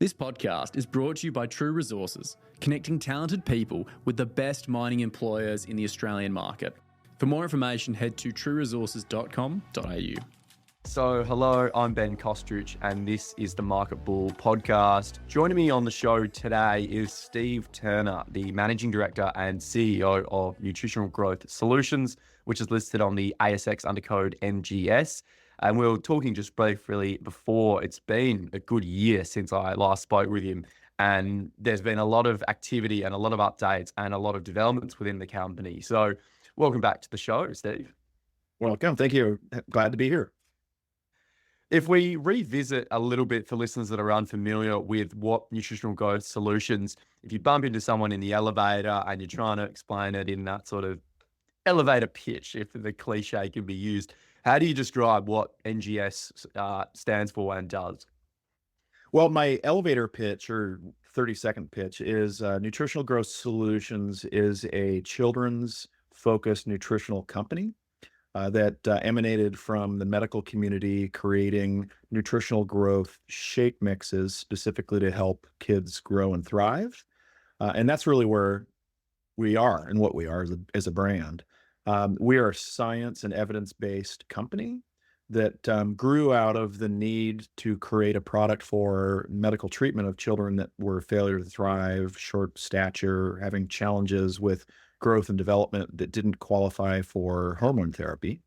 This podcast is brought to you by True Resources, connecting talented people with the best mining employers in the Australian market. For more information, head to trueresources.com.au. So, hello, I'm Ben Kostrich, and this is the MarketBull podcast. Joining me on the show today is Steve Turner, the Managing Director and CEO of Nutritional Growth Solutions, which is listed on the ASX under code NGS. And we were talking just briefly before. It's been a good year since I last spoke with him, and there's been a lot of activity and a lot of updates and a lot of developments within the company. So, welcome back to the show, Steve. Welcome. Thank you. Glad to be here. If we revisit a little bit for listeners that are unfamiliar with what Nutritional Growth Solutions, if you bump into someone in the elevator and you're trying to explain it in that sort of elevator pitch, if the cliche can be used, how do you describe what NGS stands for and does? Well, my elevator pitch or 30-second pitch is Nutritional Growth Solutions is a children's focused nutritional company that emanated from the medical community, creating nutritional growth shake mixes specifically to help kids grow and thrive. And that's really where we are and what we are as a brand. We are a science and evidence-based company that grew out of the need to create a product for medical treatment of children that were failure to thrive, short stature, having challenges with growth and development that didn't qualify for hormone therapy.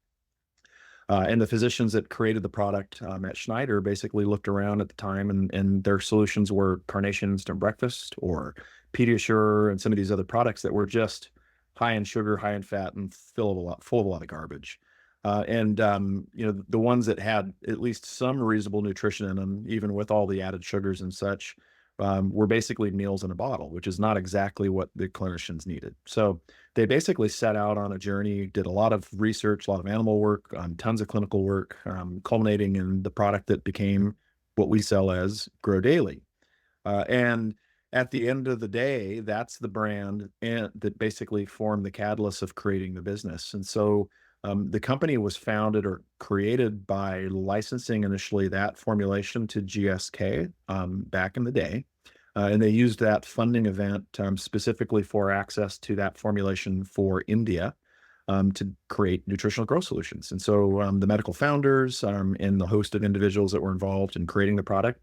And the physicians that created the product at Schneider basically looked around at the time, and their solutions were Carnation Instant Breakfast or Paediatric and some of these other products that were just high in sugar, high in fat, and full of a lot of garbage. The ones that had at least some reasonable nutrition in them, even with all the added sugars and such, were basically meals in a bottle, which is not exactly what the clinicians needed. So they basically set out on a journey, did a lot of research, a lot of animal work, tons of clinical work, culminating in the product that became what we sell as Grow Daily. And at the end of the day, that's the brand that basically formed the catalyst of creating the business. And so the company was founded or created by licensing initially that formulation to GSK back in the day. And they used that funding event specifically for access to that formulation for India to create Nutritional Growth Solutions. And so the medical founders and the host of individuals that were involved in creating the product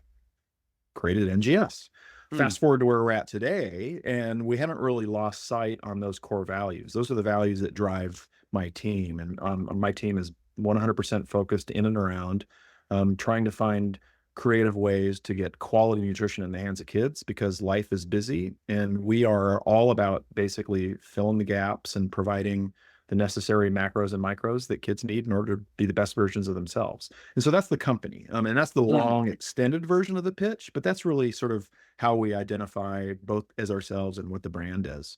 created NGS. Fast forward to where we're at today, and we haven't really lost sight on those core values. Those are the values that drive my team. And my team is 100% focused in and around trying to find creative ways to get quality nutrition in the hands of kids, because life is busy, and we are all about basically filling the gaps and providing the necessary macros and micros that kids need in order to be the best versions of themselves. And so that's the company. And that's the long extended version of the pitch, but that's really sort of how we identify both as ourselves and what the brand is.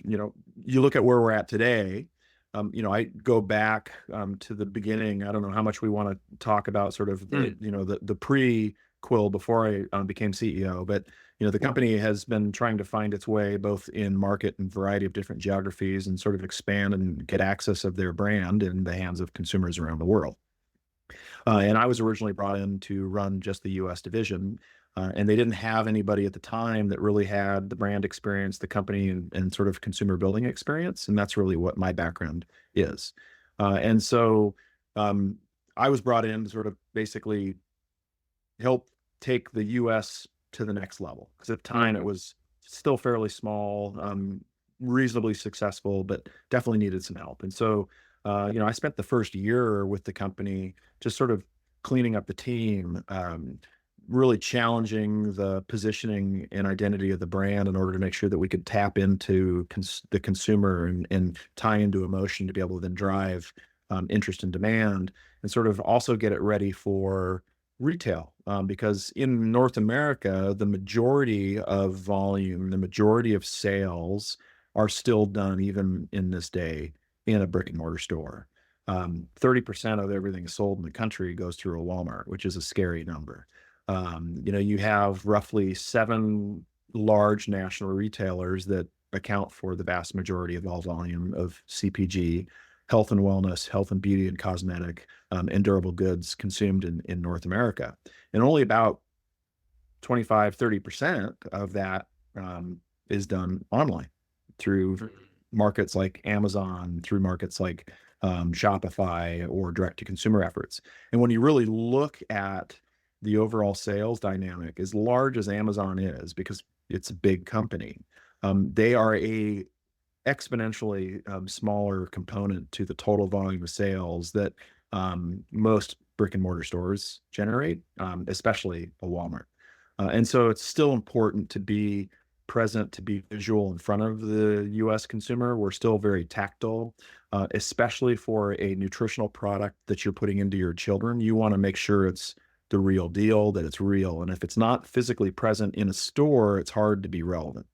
You look at where we're at today, I go back to the beginning. I don't know how much we want to talk about sort of the pre-Quill before I became CEO, but the company has been trying to find its way both in market and variety of different geographies and sort of expand and get access of their brand in the hands of consumers around the world. And I was originally brought in to run just the US division, and they didn't have anybody at the time that really had the brand experience, the company and sort of consumer building experience. And that's really what my background is. And so I was brought in to sort of basically help take the US to the next level, because at the time it was still fairly small, reasonably successful, but definitely needed some help. And so, I spent the first year with the company just sort of cleaning up the team, really challenging the positioning and identity of the brand in order to make sure that we could tap into the consumer and tie into emotion to be able to then drive interest and demand, and sort of also get it ready for retail, because in North America, the majority of volume, the majority of sales are still done even in this day in a brick and mortar store. 30% of everything sold in the country goes through a Walmart, which is a scary number. You have roughly 7 large national retailers that account for the vast majority of all volume of CPG, health and wellness, health and beauty and cosmetic, and durable goods consumed in North America. And only about 25-30% of that is done online through markets like Amazon, through markets like Shopify, or direct to consumer efforts. And when you really look at the overall sales dynamic, as large as Amazon is, because it's a big company, they are a exponentially smaller component to the total volume of sales that most brick and mortar stores generate, especially a Walmart. And so it's still important to be present, to be visual in front of the US consumer. We're still very tactile, especially for a nutritional product that you're putting into your children. You want to make sure it's the real deal, that it's real. And if it's not physically present in a store, it's hard to be relevant.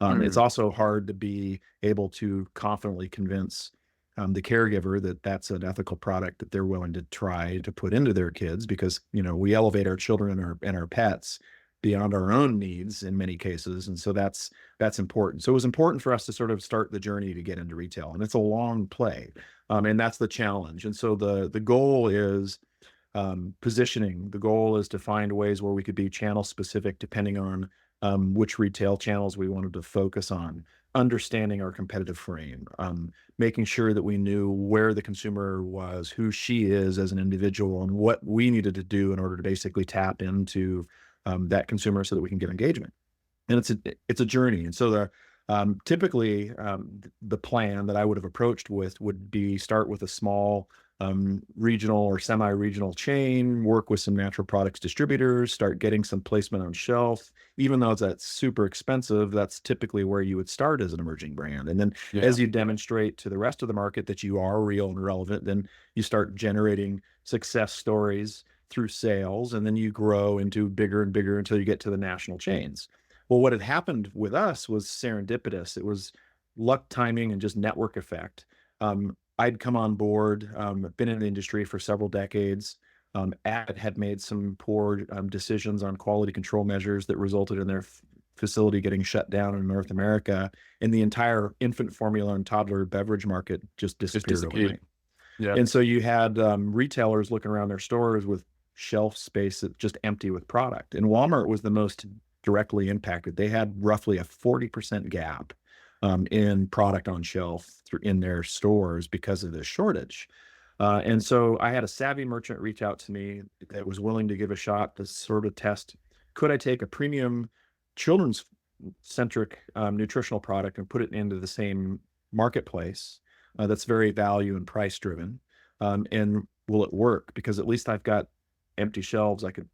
It's also hard to be able to confidently convince the caregiver that that's an ethical product that they're willing to try to put into their kids, because, you know, we elevate our children and our pets beyond our own needs in many cases. And so that's important. So it was important for us to sort of start the journey to get into retail, and it's a long play. And that's the challenge. And so the goal is positioning. The goal is to find ways where we could be channel specific depending on which retail channels we wanted to focus on, understanding our competitive frame, making sure that we knew where the consumer was, who she is as an individual, and what we needed to do in order to basically tap into that consumer so that we can get engagement. And it's a journey. And so typically the plan that I would have approached with would be start with a small regional or semi-regional chain, work with some natural products distributors, start getting some placement on shelf. Even though that's super expensive, that's typically where you would start as an emerging brand. And then as you demonstrate to the rest of the market that you are real and relevant, then you start generating success stories through sales, and then you grow into bigger and bigger until you get to the national chains. Well, what had happened with us was serendipitous. It was luck, timing, and just network effect. I'd come on board, been in the industry for several decades. Abbott had made some poor decisions on quality control measures that resulted in their facility getting shut down in North America, and the entire infant formula and toddler beverage market just disappeared overnight. Yeah. And so you had retailers looking around their stores with shelf space that's just empty with product. And Walmart was the most directly impacted. They had roughly a 40% gap in product on shelf in their stores because of this shortage. And so I had a savvy merchant reach out to me that was willing to give a shot to sort of test, could I take a premium children's centric nutritional product and put it into the same marketplace that's very value and price driven, and will it work? Because at least I've got empty shelves. I could,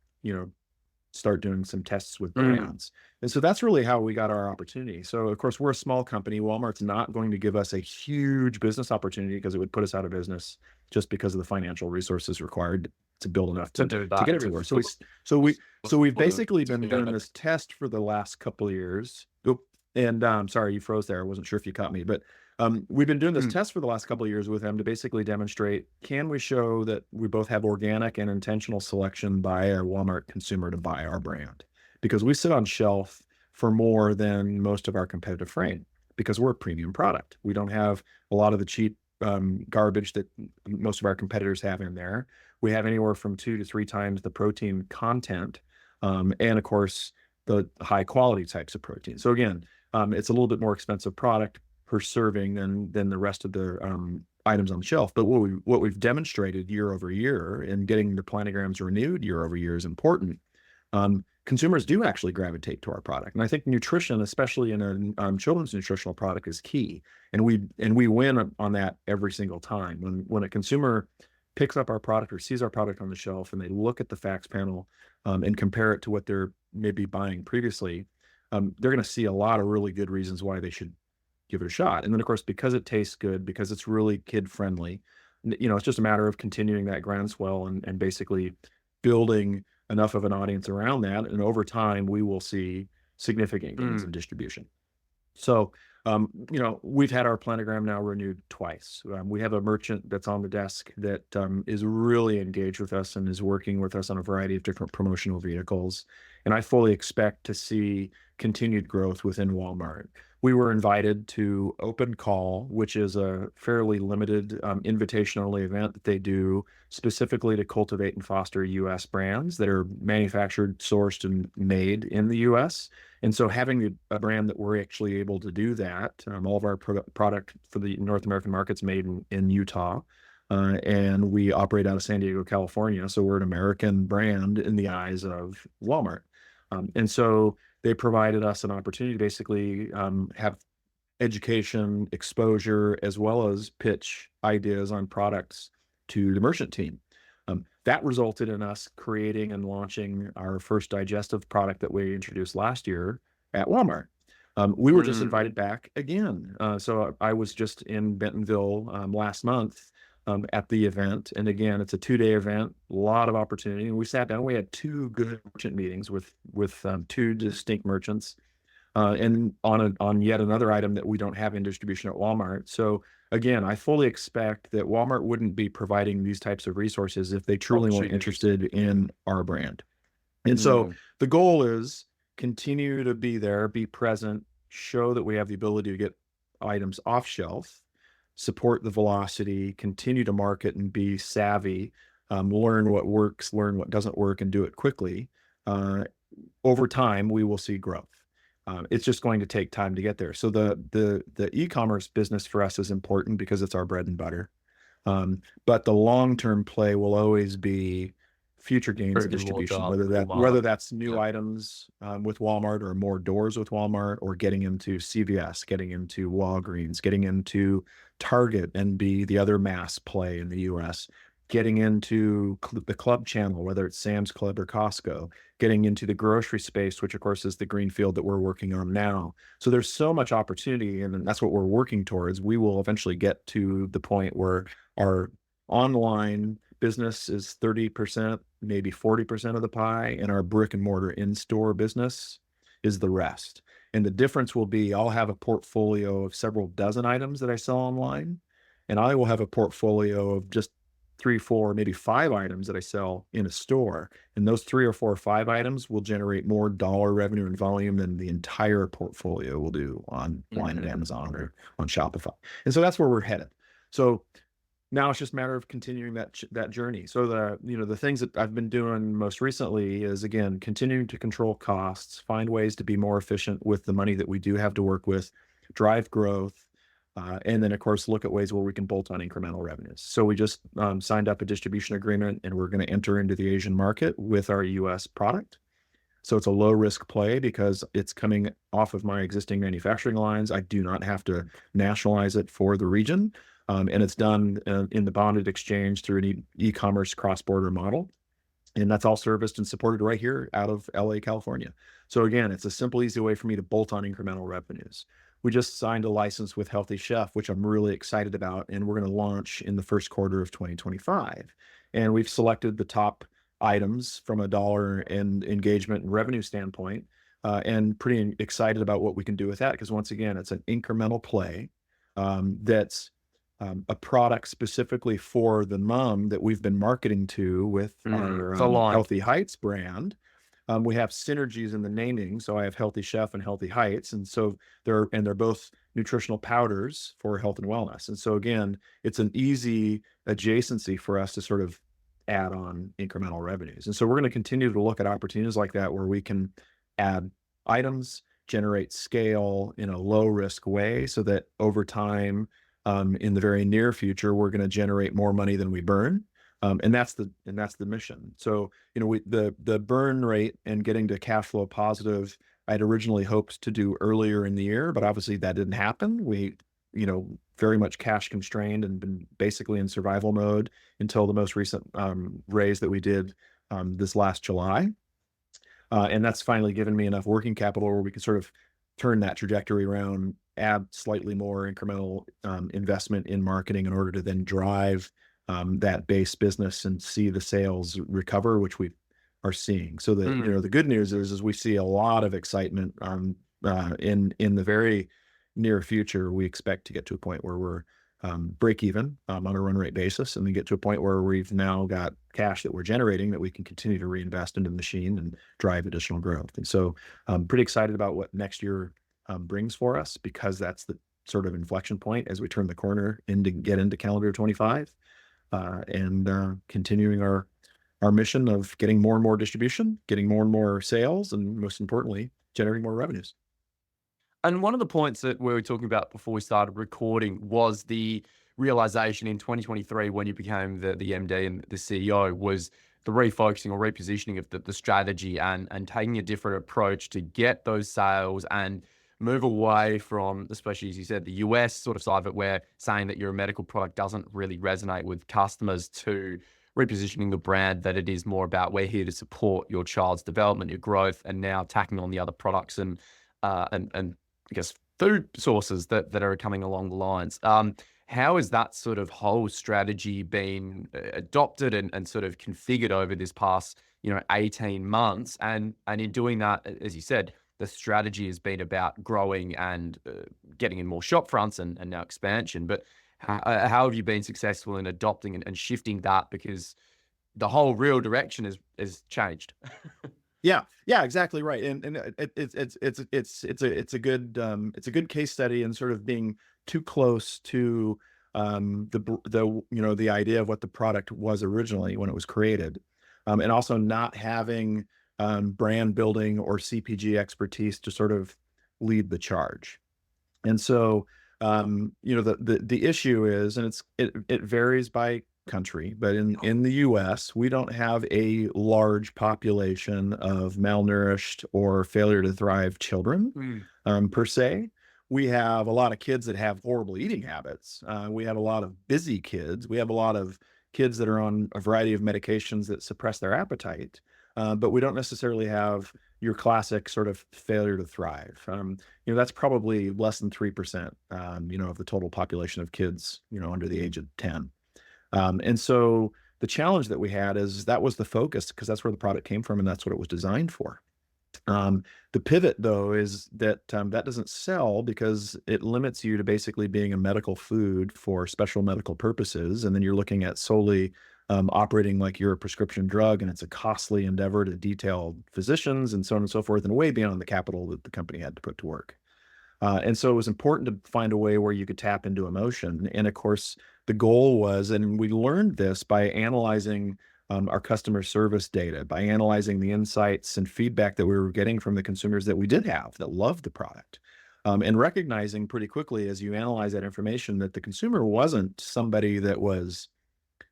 start doing some tests with brands. And so that's really how we got our opportunity. So of course we're a small company. Walmart's not going to give us a huge business opportunity because it would put us out of business just because of the financial resources required to build enough to get everywhere. So we've basically been doing this test for the last couple of years. And sorry, you froze there. I wasn't sure if you caught me, but we've been doing this test for the last couple of years with them to basically demonstrate, can we show that we both have organic and intentional selection by our Walmart consumer to buy our brand? Because we sit on shelf for more than most of our competitive frame because we're a premium product. We don't have a lot of the cheap garbage that most of our competitors have in there. We have anywhere from 2 to 3 times the protein content, and of course, the high quality types of protein. So again, it's a little bit more expensive product per serving than the rest of the items on the shelf. But what we've demonstrated year over year, and getting the planograms renewed year over year, is important. Consumers do actually gravitate to our product, and I think nutrition, especially in a children's nutritional product, is key. And we win on that every single time. When a consumer picks up our product or sees our product on the shelf and they look at the facts panel and compare it to what they're maybe buying previously, they're going to see a lot of really good reasons why they should give it a shot. And then of course, because it tastes good, because it's really kid friendly, it's just a matter of continuing that groundswell and basically building enough of an audience around that. And over time, we will see significant gains in distribution. So, we've had our planogram now renewed twice. We have a merchant that's on the desk that is really engaged with us and is working with us on a variety of different promotional vehicles. And I fully expect to see continued growth within Walmart. we were invited to Open Call, which is a fairly limited invitation-only event that they do specifically to cultivate and foster U.S. brands that are manufactured, sourced, and made in the U.S. And so having a brand that we're actually able to do that, all of our product for the North American market's made in Utah, and we operate out of San Diego, California. So we're an American brand in the eyes of Walmart. And so they provided us an opportunity to basically have education, exposure, as well as pitch ideas on products to the merchant team. That resulted in us creating and launching our first digestive product that we introduced last year at Walmart. We were just invited back again. So I was just in Bentonville last month at the event. And again, it's a 2-day event, a lot of opportunity. And we sat down, we had 2 good merchant meetings with 2 distinct merchants and on yet another item that we don't have in distribution at Walmart. So again, I fully expect that Walmart wouldn't be providing these types of resources if they truly weren't interested in our brand. And so the goal is continue to be there, be present, show that we have the ability to get items off shelf, support the velocity, continue to market and be savvy, learn what works, learn what doesn't work, and do it quickly. Over time, we will see growth. It's just going to take time to get there. So the e-commerce business for us is important because it's our bread and butter. But the long-term play will always be future gains in distribution, whether that's new items with Walmart or more doors with Walmart, or getting into CVS, getting into Walgreens, getting into Target and be the other mass play in the US, getting into the club channel, whether it's Sam's Club or Costco, getting into the grocery space, which of course is the greenfield that we're working on now. So there's so much opportunity, and that's what we're working towards. We will eventually get to the point where our online business is 30%, maybe 40% of the pie, and our brick and mortar in-store business is the rest. And the difference will be I'll have a portfolio of several dozen items that I sell online, and I will have a portfolio of just 3, 4, maybe 5 items that I sell in a store. And those 3 or 4 or 5 items will generate more dollar revenue and volume than the entire portfolio will do online at Amazon or on Shopify. And so that's where we're headed. So now it's just a matter of continuing that journey. So the things that I've been doing most recently is, again, continuing to control costs, find ways to be more efficient with the money that we do have to work with, drive growth, and then, of course, look at ways where we can bolt on incremental revenues. So we just signed up a distribution agreement, and we're going to enter into the Asian market with our US product. So it's a low risk play because it's coming off of my existing manufacturing lines. I do not have to nationalize it for the region. And it's done in the bonded exchange through an e-commerce cross-border model. And that's all serviced and supported right here out of LA, California. So again, it's a simple, easy way for me to bolt on incremental revenues. We just signed a license with Healthy Chef, which I'm really excited about, and we're going to launch in the first quarter of 2025. And we've selected the top items from a dollar and engagement and revenue standpoint, and pretty excited about what we can do with that, because once again, it's an incremental play that's a product specifically for the mom that we've been marketing to with our Healthy Heights brand. We have synergies in the naming. So I have Healthy Chef and Healthy Heights. And so they're both nutritional powders for health and wellness. And so again, it's an easy adjacency for us to sort of add on incremental revenues. And so we're going to continue to look at opportunities like that where we can add items, generate scale in a low risk way so that over time, in the very near future, we're going to generate more money than we burn. And that's the mission. So, the burn rate and getting to cash flow positive, I'd originally hoped to do earlier in the year, but obviously that didn't happen. We, very much cash constrained and been basically in survival mode until the most recent raise that we did this last July. And that's finally given me enough working capital where we can sort of turn that trajectory around, add slightly more incremental investment in marketing in order to then drive that base business and see the sales recover, which we are seeing. So the good news is we see a lot of excitement in the very near future. We expect to get to a point where we're break even on a run rate basis, and then get to a point where we've now got cash that we're generating that we can continue to reinvest into the machine and drive additional growth. And so I'm pretty excited about what next year brings for us, because that's the sort of inflection point as we turn the corner get into calendar 25, and continuing our mission of getting more and more distribution, getting more and more sales, and most importantly, generating more revenues. And one of the points that we were talking about before we started recording was the realization in 2023, when you became the MD and the CEO, was the refocusing or repositioning of the strategy and taking a different approach to get those sales and move away from, especially as you said, the US sort of side of it, where saying that you're a medical product doesn't really resonate with customers, to repositioning the brand that it is more about, we're here to support your child's development, your growth, and now tacking on the other products and I guess food sources that are coming along the lines. How has that sort of whole strategy been adopted and sort of configured over this past, 18 months? And in doing that, as you said, the strategy has been about growing and getting in more shop fronts and now expansion. But how have you been successful in adopting and shifting that? Because the whole real direction is changed. Yeah, exactly right. And it's a good case study, and sort of being too close to the idea of what the product was originally when it was created, and also not having brand building or CPG expertise to sort of lead the charge. And so the issue is, and it varies by country, but in the US, we don't have a large population of malnourished or failure to thrive children per se. We have a lot of kids that have horrible eating habits. We have a lot of busy kids. We have a lot of kids that are on a variety of medications that suppress their appetite. But we don't necessarily have your classic sort of failure to thrive. That's probably less than 3%, of the total population of kids, under the age of 10. And so the challenge that we had is that was the focus, because that's where the product came from and that's what it was designed for. The pivot, though, is that that doesn't sell because it limits you to basically being a medical food for special medical purposes. And then you're looking at solely operating like you're a prescription drug, and it's a costly endeavor to detail physicians and so on and so forth, and way beyond the capital that the company had to put to work. And so it was important to find a way where you could tap into emotion. And of course, the goal was, and we learned this by analyzing our customer service data, by analyzing the insights and feedback that we were getting from the consumers that we did have that loved the product, and recognizing pretty quickly as you analyze that information that the consumer wasn't somebody that was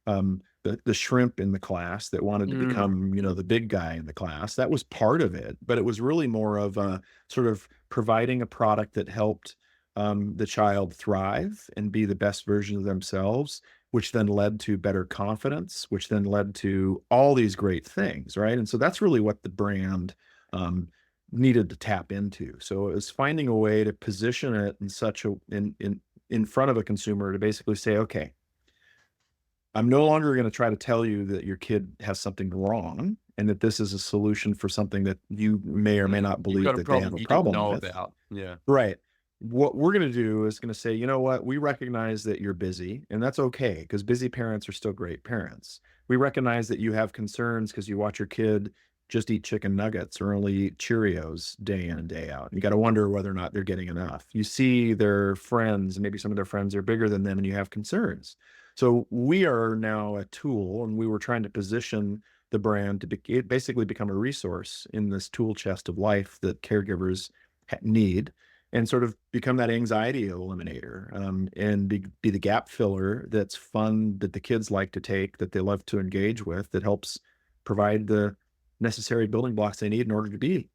the shrimp in the class that wanted to become, the big guy in the class. That was part of it, but it was really more of a sort of providing a product that helped the child thrive and be the best version of themselves, which then led to better confidence, which then led to all these great things, right? And so that's really what the brand needed to tap into. So it was finding a way to position it in such a in front of a consumer to basically say, okay, I'm no longer going to try to tell you that your kid has something wrong and that this is a solution for something that you may or may not believe that they have a problem with. Yeah. Right. What we're going to do is going to say, you know what, we recognize that you're busy, and that's okay, because busy parents are still great parents. We recognize that you have concerns because you watch your kid just eat chicken nuggets or only eat Cheerios day in and day out. You got to wonder whether or not they're getting enough. You see their friends, maybe some of their friends are bigger than them, and you have concerns. So we are now a tool, and we were trying to position the brand to basically become a resource in this tool chest of life that caregivers need, and sort of become that anxiety eliminator, and be the gap filler that's fun, that the kids like to take, that they love to engage with, that helps provide the necessary building blocks they need in order to be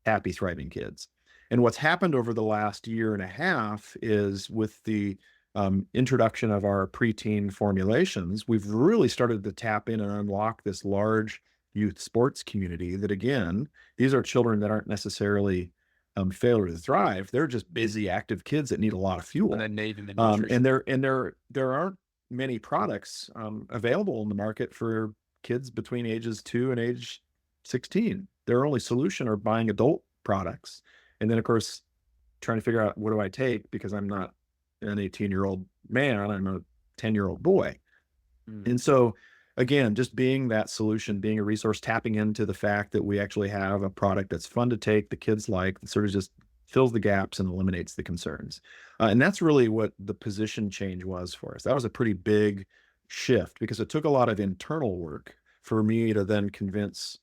happy, thriving kids. And what's happened over the last year and a half is, with the introduction of our preteen formulations, we've really started to tap in and unlock this large youth sports community that, again, these are children that aren't necessarily failure to thrive. They're just busy, active kids that need a lot of fuel. And then needing the nutrition. And there aren't many products available in the market for kids between ages 2 and age 16. Their only solution are buying adult products. And then, of course, trying to figure out, what do I take? Because I'm not an 18-year-old man, I'm a 10-year-old boy. And so, again, just being that solution, being a resource, tapping into the fact that we actually have a product that's fun to take, the kids like, sort of just fills the gaps and eliminates the concerns. And that's really what the position change was for us. That was a pretty big shift because it took a lot of internal work for me to then convince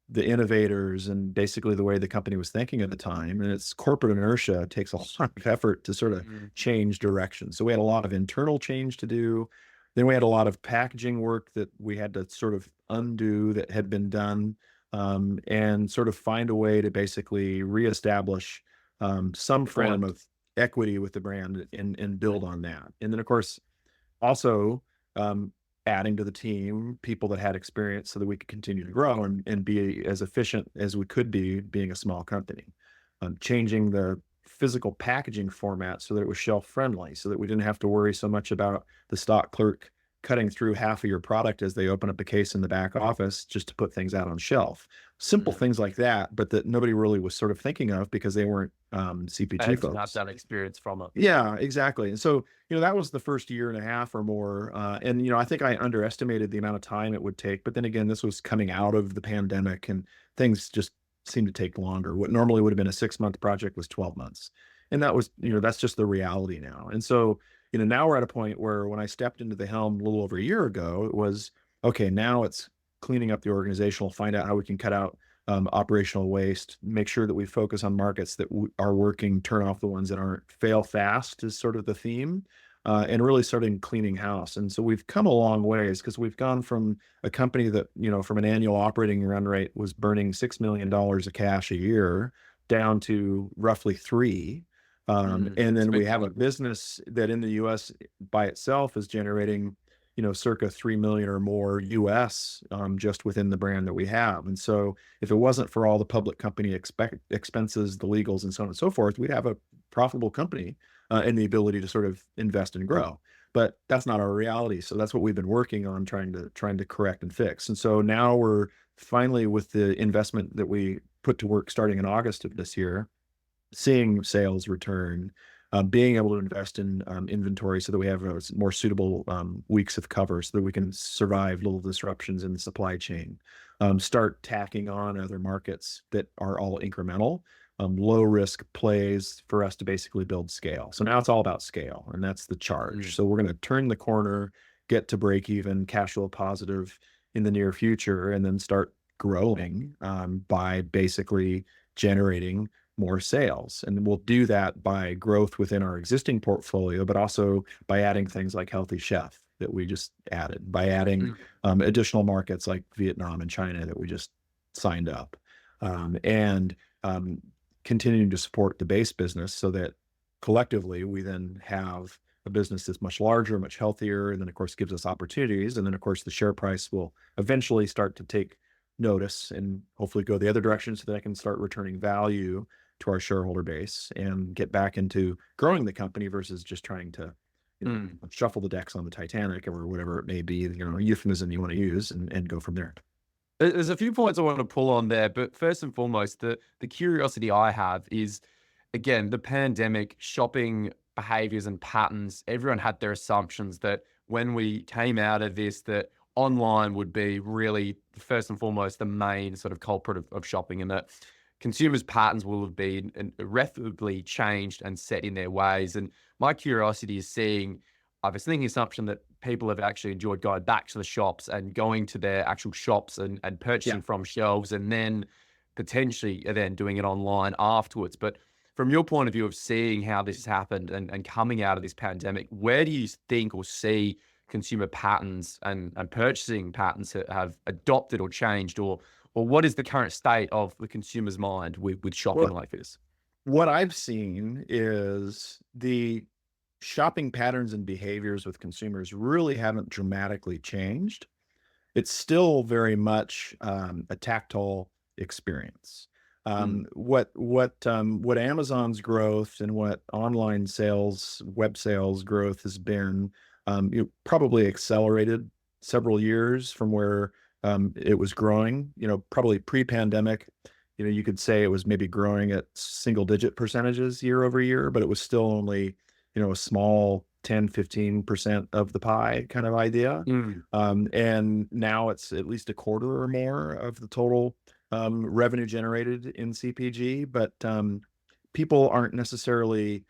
the innovators and basically the way the company was thinking at the time. And it's corporate inertia takes a lot of effort to sort of change direction. So we had a lot of internal change to do. Then we had a lot of packaging work that we had to sort of undo that had been done, and sort of find a way to basically reestablish some form of equity with the brand and build on that. And then, of course, also adding to the team people that had experience so that we could continue to grow and be as efficient as we could be being a small company. Changing the physical packaging format so that it was shelf friendly, so that we didn't have to worry so much about the stock clerk cutting through half of your product as they open up a case in the back office just to put things out on shelf. Simple things like that, but that nobody really was sort of thinking of because they weren't CPG folks. Not that experience from it. Yeah, exactly. And so, that was the first year and a half or more. And, I think I underestimated the amount of time it would take. But then again, this was coming out of the pandemic and things just seemed to take longer. What normally would have been a 6-month project was 12 months. And that was, that's just the reality now. And so, now we're at a point where when I stepped into the helm a little over a year ago, it was, okay, now it's cleaning up the organizational, find out how we can cut out operational waste, make sure that we focus on markets that are working, turn off the ones that aren't, fail fast is sort of the theme, and really starting cleaning house. And so we've come a long ways because we've gone from a company that, from an annual operating run rate was burning $6 million of cash a year down to roughly $3 million. And then we have a business that in the US by itself is generating circa 3 million or more US just within the brand that we have. And so if it wasn't for all the public company expenses, the legals and so on and so forth, we'd have a profitable company and the ability to sort of invest and grow. But that's not our reality. So that's what we've been working on trying to correct and fix. And so now we're finally, with the investment that we put to work starting in August of this year, seeing sales return, being able to invest in inventory so that we have more suitable weeks of cover so that we can survive little disruptions in the supply chain, start tacking on other markets that are all incremental, low risk plays for us to basically build scale. So now it's all about scale, and that's the charge. So we're going to turn the corner, get to break even, cash flow positive in the near future, and then start growing by basically generating more sales. And we'll do that by growth within our existing portfolio, but also by adding things like Healthy Chef that we just added, by adding additional markets like Vietnam and China that we just signed up, and continuing to support the base business so that collectively we then have a business that's much larger, much healthier, and then of course gives us opportunities. And then of course the share price will eventually start to take notice and hopefully go the other direction so that I can start returning value to our shareholder base and get back into growing the company versus just trying to shuffle the decks on the Titanic or whatever it may be, euphemism you want to use, and go from there. There's a few points I want to pull on there, but first and foremost, the curiosity I have is, again, the pandemic, shopping behaviors and patterns. Everyone had their assumptions that when we came out of this, that online would be really first and foremost the main sort of culprit of shopping, and that consumers' patterns will have been irreparably changed and set in their ways. And my curiosity is seeing, I was thinking assumption that people have actually enjoyed going back to the shops and going to their actual shops and purchasing from shelves, and then potentially then doing it online afterwards. But from your point of view of seeing how this has happened and coming out of this pandemic, where do you think or see consumer patterns and purchasing patterns have adopted or changed, or what is the current state of the consumer's mind with shopping like this? What I've seen is the shopping patterns and behaviors with consumers really haven't dramatically changed. It's still very much a tactile experience. What Amazon's growth and what online sales, web sales growth has been, probably accelerated several years from where it was growing. Probably pre-pandemic, you could say it was maybe growing at single-digit percentages year over year, but it was still only, a small 10-15% of the pie kind of idea. And now it's at least a quarter or more of the total revenue generated in CPG. But people aren't necessarily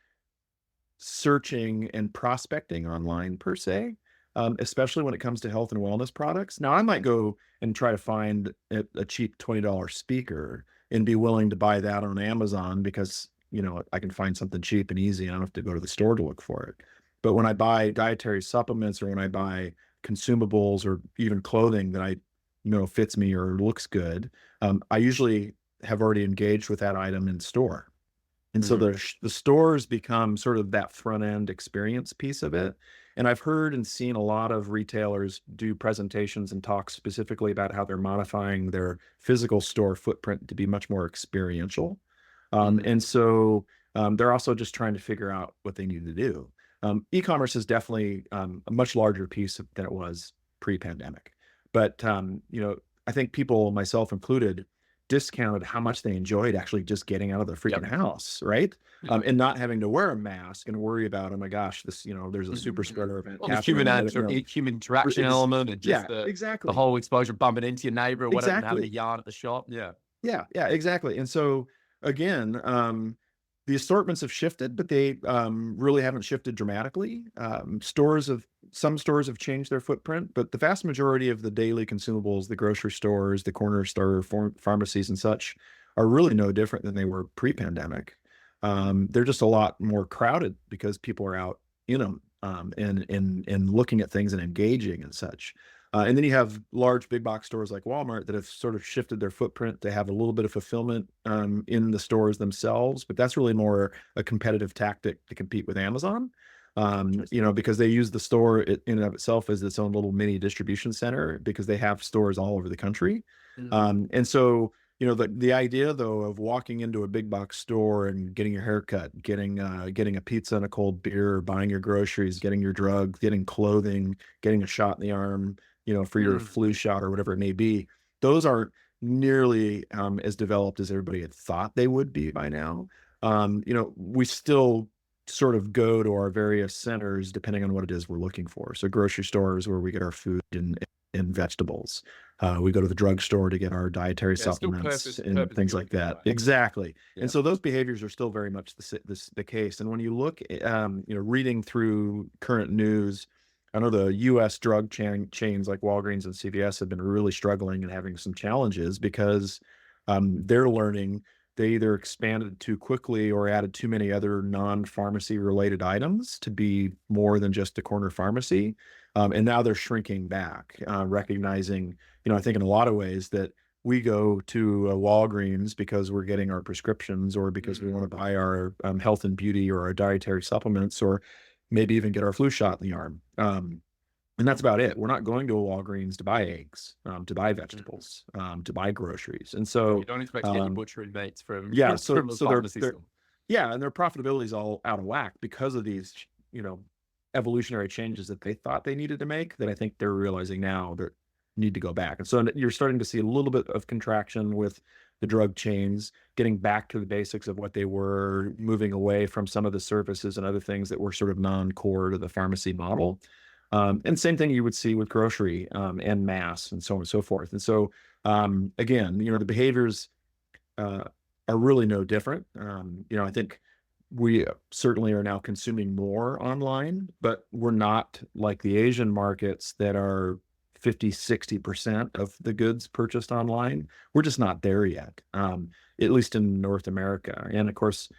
searching and prospecting online per se, especially when it comes to health and wellness products. Now, I might go and try to find a cheap $20 speaker and be willing to buy that on Amazon because, I can find something cheap and easy. I don't have to go to the store to look for it. But when I buy dietary supplements or when I buy consumables or even clothing that fits me or looks good, I usually have already engaged with that item in store. And so the stores become sort of that front end experience piece of it. And I've heard and seen a lot of retailers do presentations and talk specifically about how they're modifying their physical store footprint to be much more experiential. And so they're also just trying to figure out what they need to do. E-commerce is definitely a much larger piece than it was pre-pandemic. But, I think people, myself included, discounted how much they enjoyed actually just getting out of their freaking house, right? And not having to wear a mask and worry about, oh my gosh, this, there's a super spreader event. Well, the human interaction element and just the whole exposure, bumping into your neighbor or whatever, and having a yarn at the shop. Yeah, exactly. And so again, the assortments have shifted, but they really haven't shifted dramatically. Some stores have changed their footprint, but the vast majority of the daily consumables, the grocery stores, the corner store, pharmacies and such, are really no different than they were pre-pandemic. They're just a lot more crowded because people are out in them and looking at things and engaging and such. And then you have large big box stores like Walmart that have sort of shifted their footprint. They have a little bit of fulfillment in the stores themselves, but that's really more a competitive tactic to compete with Amazon, because they use the store in and of itself as its own little mini distribution center because they have stores all over the country. And so, the idea though of walking into a big box store and getting your hair cut, getting a pizza and a cold beer, buying your groceries, getting your drugs, getting clothing, getting a shot in the arm, for your flu shot or whatever it may be, those aren't nearly as developed as everybody had thought they would be by now. We still sort of go to our various centers depending on what it is we're looking for. So grocery stores where we get our food and vegetables. We go to the drugstore to get our dietary supplements and things like that. Exactly. Yeah. And so those behaviors are still very much the case. And when you look at, reading through current news, I know the U.S. drug chains like Walgreens and CVS have been really struggling and having some challenges because they're learning they either expanded too quickly or added too many other non-pharmacy related items to be more than just a corner pharmacy. And now they're shrinking back, recognizing, I think in a lot of ways that we go to a Walgreens because we're getting our prescriptions or because we want to buy our health and beauty or our dietary supplements or maybe even get our flu shot in the arm. And that's about it. We're not going to a Walgreens to buy eggs, to buy vegetables, to buy groceries. And so you don't expect to get your butchery mates from so and their profitability is all out of whack because of these, evolutionary changes that they thought they needed to make that I think they're realizing now that need to go back. And so you're starting to see a little bit of contraction with the drug chains, getting back to the basics of what they were, moving away from some of the services and other things that were sort of non-core to the pharmacy model. And same thing you would see with grocery and mass and so on and so forth. And so, again, the behaviors are really no different. I think we certainly are now consuming more online, but we're not like the Asian markets that are 50-60% of the goods purchased online. We're just not there yet, at least in North America. And of course,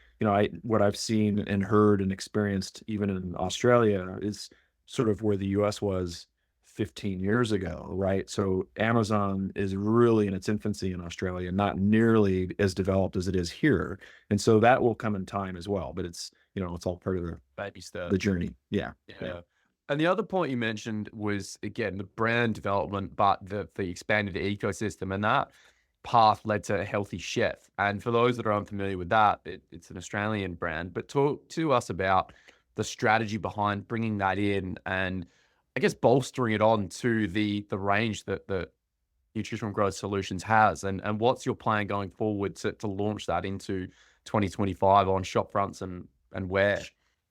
what I've seen and heard and experienced even in Australia is sort of where the US was 15 years ago, right? So Amazon is really in its infancy in Australia, not nearly as developed as it is here. And so that will come in time as well, but it's all part of the baby stuff, the journey. Yeah. And the other point you mentioned was, again, the brand development, but the expanded ecosystem, and that path led to a Healthy Chef. And for those that are unfamiliar with that, it's an Australian brand, but talk to us about the strategy behind bringing that in and I guess bolstering it on to the range that the Nutritional Growth Solutions has, and what's your plan going forward to launch that into 2025 on shop fronts and where?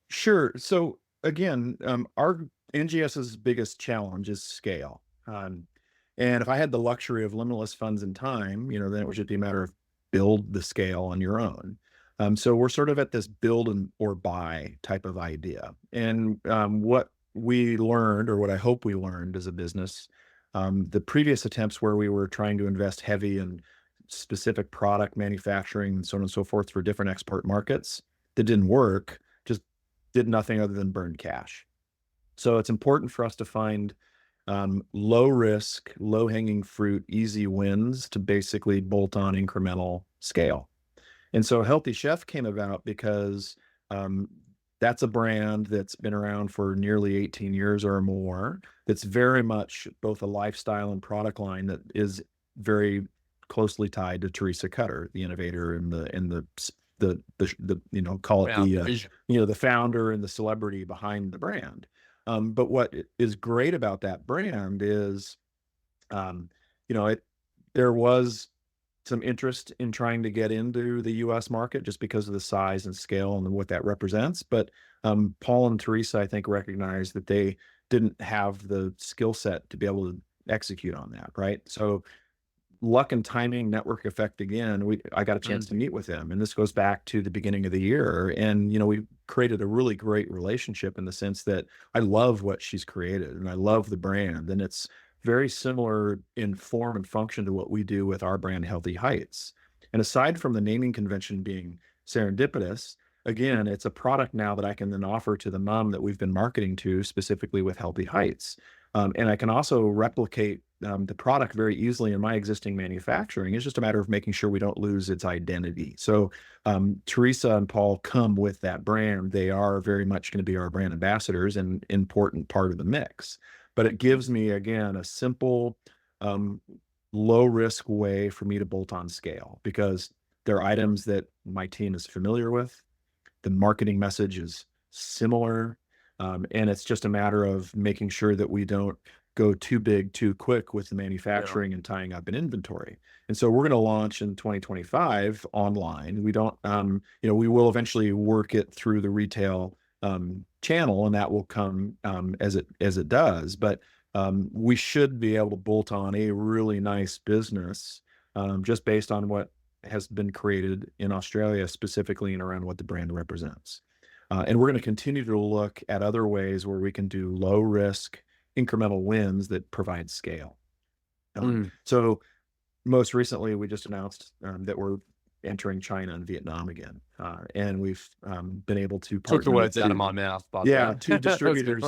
Sure. So again, our NGS's biggest challenge is scale. And if I had the luxury of limitless funds and time, then it would just be a matter of build the scale on your own. So we're sort of at this build or buy type of idea. And what we learned, or what I hope we learned as a business, the previous attempts where we were trying to invest heavy in specific product manufacturing and so on and so forth for different export markets that didn't work, just did nothing other than burn cash. So it's important for us to find low risk, low hanging fruit, easy wins to basically bolt on incremental scale. And so Healthy Chef came about because that's a brand that's been around for nearly 18 years or more. That's very much both a lifestyle and product line that is very closely tied to Teresa Cutter, the innovator and the call it the founder and the celebrity behind the brand. But what is great about that brand is, there was some interest in trying to get into the US market just because of the size and scale and what that represents. But Paul and Teresa, I think, recognized that they didn't have the skill set to be able to execute on that, right? So luck and timing, network effect again, I got a chance to meet with them. And this goes back to the beginning of the year. And, we created a really great relationship in the sense that I love what she's created and I love the brand. And it's very similar in form and function to what we do with our brand, Healthy Heights. And aside from the naming convention being serendipitous, again, it's a product now that I can then offer to the mom that we've been marketing to specifically with Healthy Heights. And I can also replicate the product very easily in my existing manufacturing. It's just a matter of making sure we don't lose its identity. So Teresa and Paul come with that brand. They are very much going to be our brand ambassadors and important part of the mix. But it gives me, again, a simple, low risk way for me to bolt on scale because they're items that my team is familiar with. The marketing message is similar. And it's just a matter of making sure that we don't go too big too quick with the manufacturing and tying up in inventory. And so we're going to launch in 2025 online. We don't, we will eventually work it through the retail channel, and that will come as it does. But we should be able to bolt on a really nice business just based on what has been created in Australia, specifically and around what the brand represents. And we're going to continue to look at other ways where we can do low risk, incremental wins that provide scale. So most recently, we just announced that we're entering China and Vietnam again. And we've been able to took the words out of my mouth. Two distributors.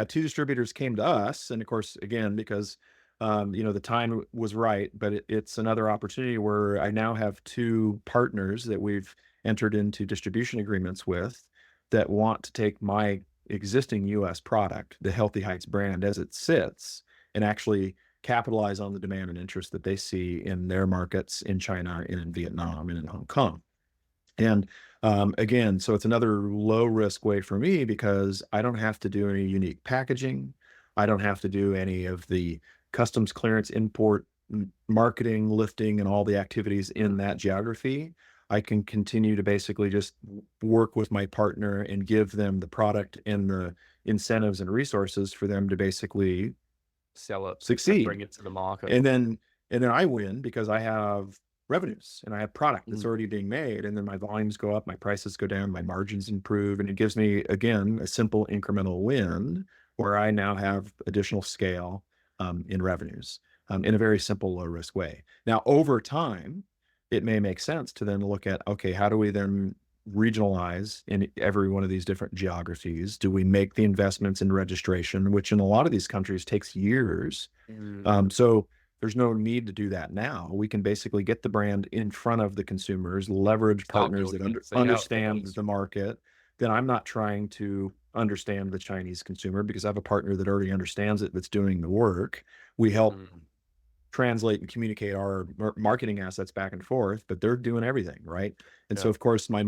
Two distributors came to us. And of course, again, because the time was right, but it's another opportunity where I now have two partners that we've entered into distribution agreements with that want to take my existing US product, the Healthy Heights brand as it sits, and actually capitalize on the demand and interest that they see in their markets in China and in Vietnam and in Hong Kong. And again, so it's another low risk way for me because I don't have to do any unique packaging. I don't have to do any of the customs clearance, import, marketing, lifting, and all the activities in that geography. I can continue to basically just work with my partner and give them the product and the incentives and resources for them to basically sell it, succeed, bring it to the market. And then I win because I have revenues and I have product that's already being made. And then my volumes go up, my prices go down, my margins improve. And it gives me, again, a simple incremental win where I now have additional scale in revenues in a very simple, low risk way. Now, over time, it may make sense to then look at, okay, how do we then regionalize in every one of these different geographies? Do we make the investments in registration, which in a lot of these countries takes years? So there's no need to do that now. We can basically get the brand in front of the consumers, leverage partners that understand the market. Then I'm not trying to understand the Chinese consumer because I have a partner that already understands it, that's doing the work. We help translate and communicate our marketing assets back and forth, but they're doing everything, right? And so of course my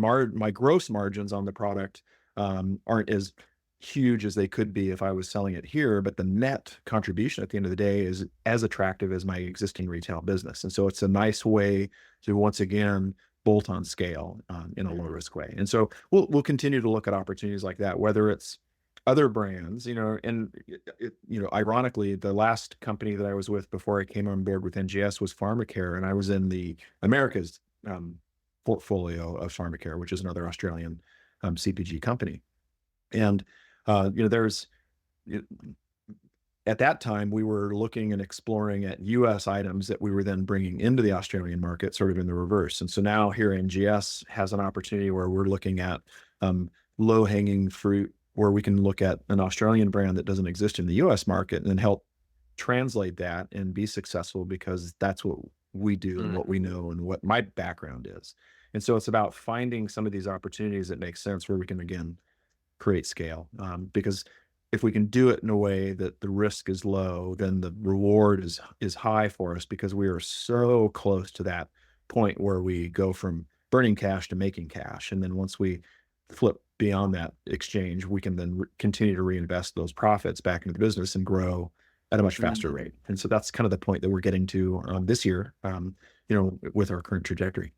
gross margins on the product aren't as huge as they could be if I was selling it here, but the net contribution at the end of the day is as attractive as my existing retail business. And so it's a nice way to once again bolt on scale in a low risk way. And so we'll continue to look at opportunities like that, whether it's other brands, and ironically, the last company that I was with before I came on board with NGS was PharmaCare, and I was in the Americas portfolio of Pharmacare, which is another Australian CPG company. And there's at that time, we were looking and exploring at US items that we were then bringing into the Australian market, sort of in the reverse. And so now here NGS has an opportunity where we're looking at low-hanging fruit, where we can look at an Australian brand that doesn't exist in the US market and help translate that and be successful, because that's what we do and what we know and what my background is. And so it's about finding some of these opportunities that make sense, where we can, again, create scale. Because if we can do it in a way that the risk is low, then the reward is high for us, because we are so close to that point where we go from burning cash to making cash. And then once we flip beyond that exchange, we can then continue to reinvest those profits back into the business and grow at a much faster rate. And so that's kind of the point that we're getting to this year, with our current trajectory.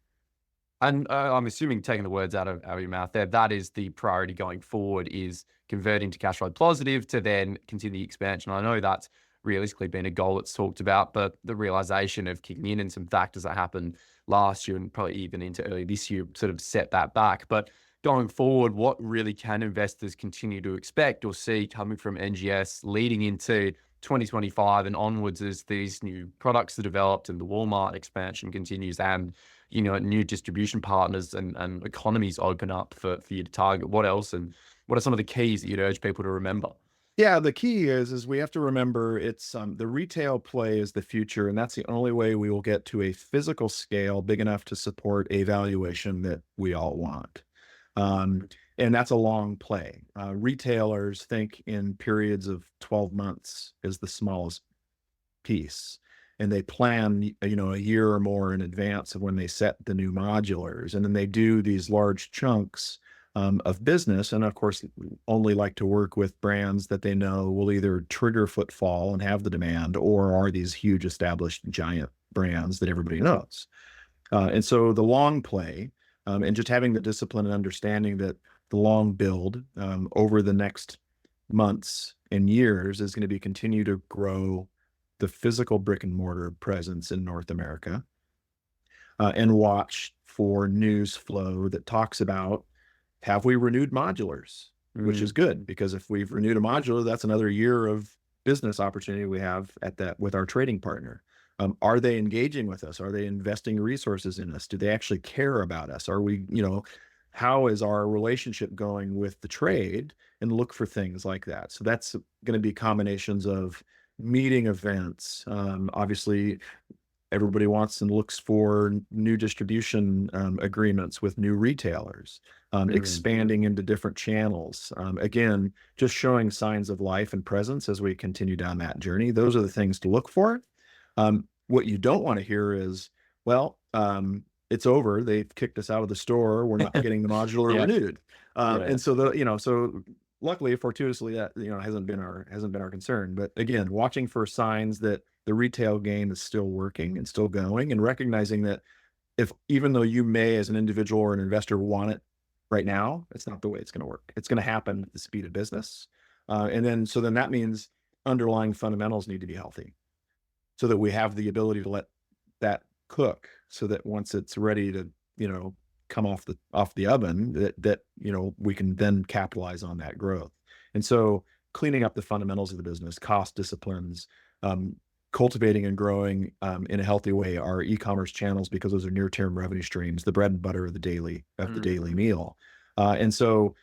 And I'm assuming, taking the words out of your mouth there, that is the priority going forward, is converting to cash flow positive to then continue the expansion. I know that's realistically been a goal that's talked about, but the realization of kicking in and some factors that happened last year and probably even into early this year sort of set that back. But going forward, what really can investors continue to expect or see coming from NGS leading into 2025 and onwards, as these new products are developed and the Walmart expansion continues, and new distribution partners and economies open up for you to target? What else, and what are some of the keys that you'd urge people to remember? Yeah, the key is we have to remember it's the retail play is the future, and that's the only way we will get to a physical scale big enough to support a valuation that we all want. And that's a long play. Retailers think in periods of 12 months is the smallest piece. And they plan, a year or more in advance of when they set the new modulars. And then they do these large chunks of business. And of course, only like to work with brands that they know will either trigger footfall and have the demand, or are these huge established giant brands that everybody knows. And so the long play, and just having the discipline and understanding that the long build over the next months and years is going to be continue to grow the physical brick and mortar presence in North America, and watch for news flow that talks about, have we renewed modulars, which is good, because if we've renewed a modular, that's another year of business opportunity we have at that with our trading partner. Are they engaging with us? Are they investing resources in us? Do they actually care about us? Are we, how is our relationship going with the trade? And look for things like that. So that's going to be combinations of meeting events. Obviously, everybody wants and looks for new distribution agreements with new retailers, expanding into different channels. Again, just showing signs of life and presence as we continue down that journey. Those are the things to look for. What you don't want to hear is, well, it's over. They've kicked us out of the store. We're not getting the modular renewed. And so so luckily, fortuitously, that hasn't been our concern. But again, watching for signs that the retail game is still working and still going, and recognizing that even though you may, as an individual or an investor, want it right now, it's not the way it's going to work. It's going to happen at the speed of business. And then that means underlying fundamentals need to be healthy, so that we have the ability to let that cook, so that once it's ready to, come off the oven, that we can then capitalize on that growth. And so cleaning up the fundamentals of the business, cost disciplines, cultivating and growing in a healthy way our e-commerce channels, because those are near-term revenue streams, the bread and butter of the daily meal. And so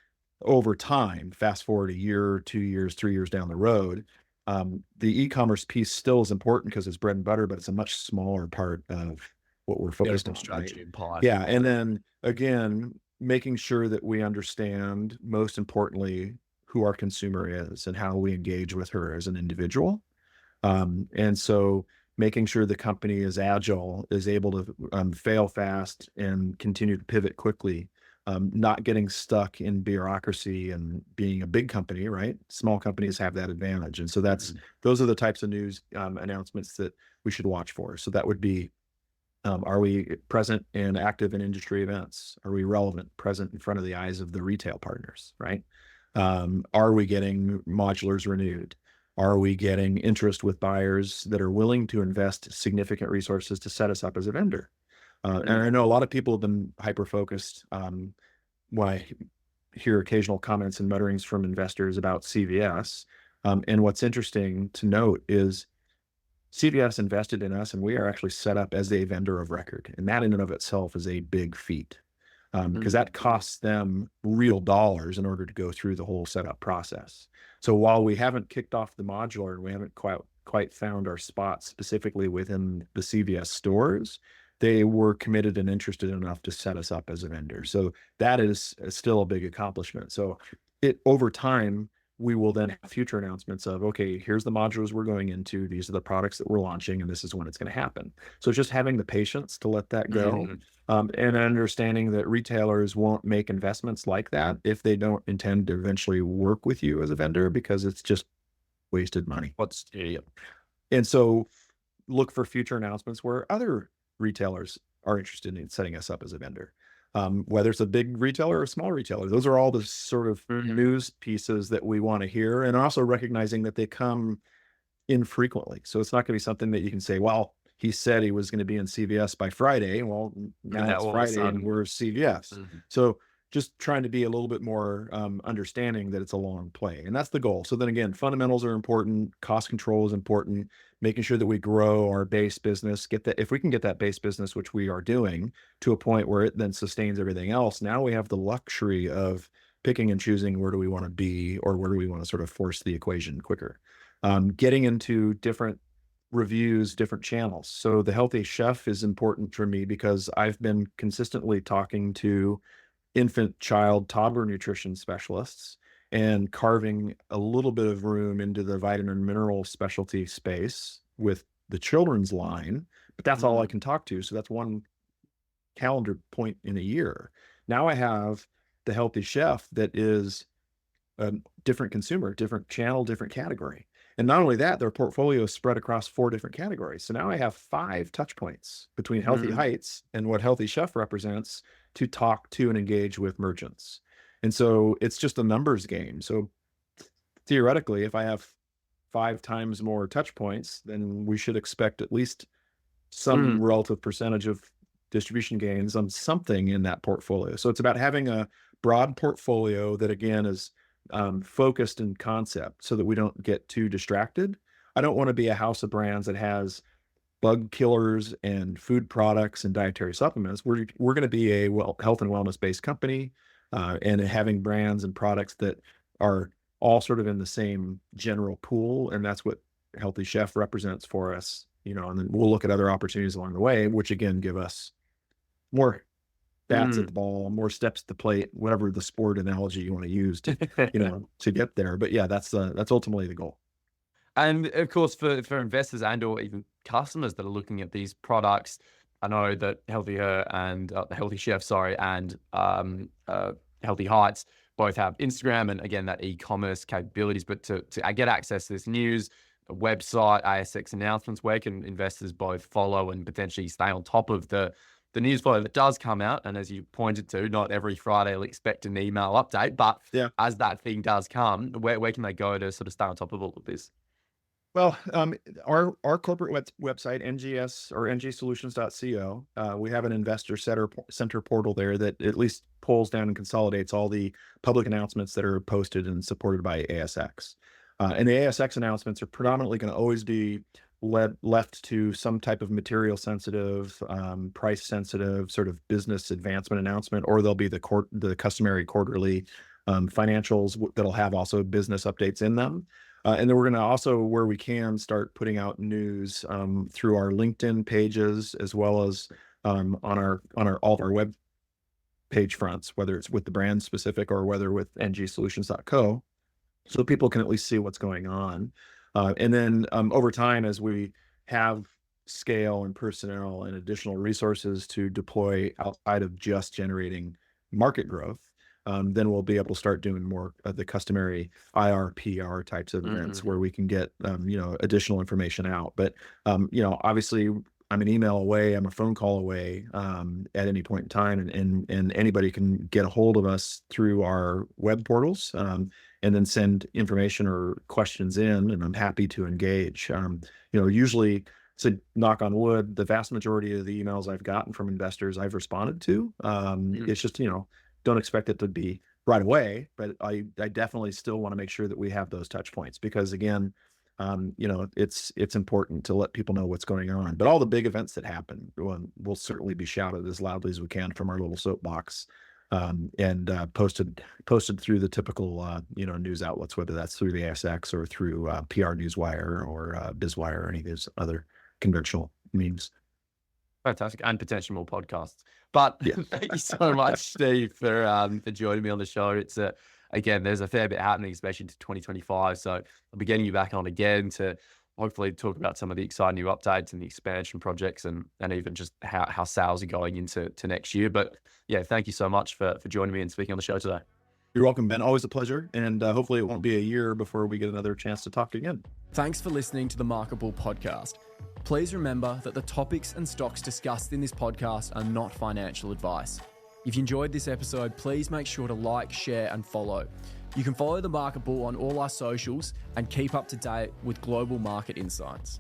over time, fast forward a year, 2 years, 3 years down the road, the e-commerce piece still is important because it's bread and butter, but it's a much smaller part of what we're focused on. Strategy and pie. Yeah. And then again, making sure that we understand, most importantly, who our consumer is and how we engage with her as an individual. And so making sure the company is agile, is able to fail fast and continue to pivot quickly, not getting stuck in bureaucracy and being a big company, right? Small companies have that advantage. And so those are the types of news announcements that we should watch for. So that would be, are we present and active in industry events? Are we relevant, present in front of the eyes of the retail partners, right? Are we getting modulars renewed? Are we getting interest with buyers that are willing to invest significant resources to set us up as a vendor? And I know a lot of people have been hyper-focused when I hear occasional comments and mutterings from investors about CVS. And what's interesting to note is CVS invested in us, and we are actually set up as a vendor of record. And that in and of itself is a big feat, because that costs them real dollars in order to go through the whole setup process. So while we haven't kicked off the modular, we haven't quite found our spot specifically within the CVS stores, they were committed and interested enough to set us up as a vendor. So that is still a big accomplishment. So over time, we will then have future announcements of, okay, here's the modules we're going into, these are the products that we're launching, and this is when it's going to happen. So just having the patience to let that go, and understanding that retailers won't make investments like that if they don't intend to eventually work with you as a vendor, because it's just wasted money. And so look for future announcements where other retailers are interested in setting us up as a vendor. Whether it's a big retailer or a small retailer, those are all the sort of news pieces that we want to hear, and also recognizing that they come infrequently. So it's not going to be something that you can say, well, he said he was going to be in CVS by Friday. Well, now it's Friday and we're CVS. So just trying to be a little bit more understanding that it's a long play, and that's the goal. So then again, fundamentals are important, cost control is important, making sure that we grow our base business, if we can get that base business, which we are doing, to a point where it then sustains everything else. Now we have the luxury of picking and choosing where do we want to be, or where do we want to sort of force the equation quicker. Getting into different reviews, different channels. So the Healthy Chef is important for me because I've been consistently talking to infant, child, toddler nutrition specialists and carving a little bit of room into the vitamin and mineral specialty space with the children's line, but that's all I can talk to. So that's one calendar point in a year. Now I have the Healthy Chef that is a different consumer, different channel, different category. And not only that, their portfolio is spread across 4 different categories. So now I have 5 touch points between Healthy Heights and what Healthy Chef represents to talk to and engage with merchants. And so it's just a numbers game. So theoretically, if I have 5 times more touch points, then we should expect at least some relative percentage of distribution gains on something in that portfolio. So it's about having a broad portfolio that, again, is focused in concept so that we don't get too distracted. I don't want to be a house of brands that has bug killers and food products and dietary supplements. We're going to be a health and wellness based company, and having brands and products that are all sort of in the same general pool. And that's what Healthy Chef represents for us, and then we'll look at other opportunities along the way, which again, give us more bats at the ball, more steps at the plate, whatever the sport analogy you want to use to, to get there. But yeah, that's ultimately the goal. And of course, for investors and or even customers that are looking at these products, I know that Healthier and Healthy Chef, and Healthy Heights both have Instagram and again that e-commerce capabilities. But to get access to this news, a website, ASX announcements, where can investors both follow and potentially stay on top of the news flow that does come out? And as you pointed to, not every Friday will expect an email update, but as that thing does come, where can they go to sort of stay on top of all of this? Well, our corporate website, NGS or ngsolutions.co, we have an investor center portal there that at least pulls down and consolidates all the public announcements that are posted and supported by ASX. And the ASX announcements are predominantly going to always be left to some type of material sensitive, price sensitive sort of business advancement announcement, or there'll be the customary quarterly financials that'll have also business updates in them. And then we're going to also, where we can, start putting out news through our LinkedIn pages, as well as on all of our web page fronts, whether it's with the brand specific or whether with ngsolutions.co, so people can at least see what's going on. And then over time, as we have scale and personnel and additional resources to deploy outside of just generating market growth, then we'll be able to start doing more of the customary IR, PR types of events where we can get, additional information out. But, obviously I'm an email away, I'm a phone call away at any point in time, and anybody can get a hold of us through our web portals and then send information or questions in, and I'm happy to engage. Usually So knock on wood, the vast majority of the emails I've gotten from investors I've responded to. It's just, don't expect it to be right away, but I definitely still want to make sure that we have those touch points because again, it's important to let people know what's going on. But all the big events that happen will certainly be shouted as loudly as we can from our little soapbox, and posted through the typical news outlets, whether that's through the ASX or through PR Newswire or BizWire or any of those other conventional means. Fantastic, and potentially more podcasts. But Yeah. thank you so much, Steve, for joining me on the show. It's again, there's a fair bit happening, especially into 2025. So I'll be getting you back on again to hopefully talk about some of the exciting new updates and the expansion projects, and even just how sales are going into next year. But yeah, thank you so much for joining me and speaking on the show today. You're welcome, Ben. Always a pleasure. And hopefully it won't be a year before we get another chance to talk again. Thanks for listening to the MarketBull podcast. Please remember that the topics and stocks discussed in this podcast are not financial advice. If you enjoyed this episode, please make sure to like, share, and follow. You can follow the MarketBull on all our socials and keep up to date with global market insights.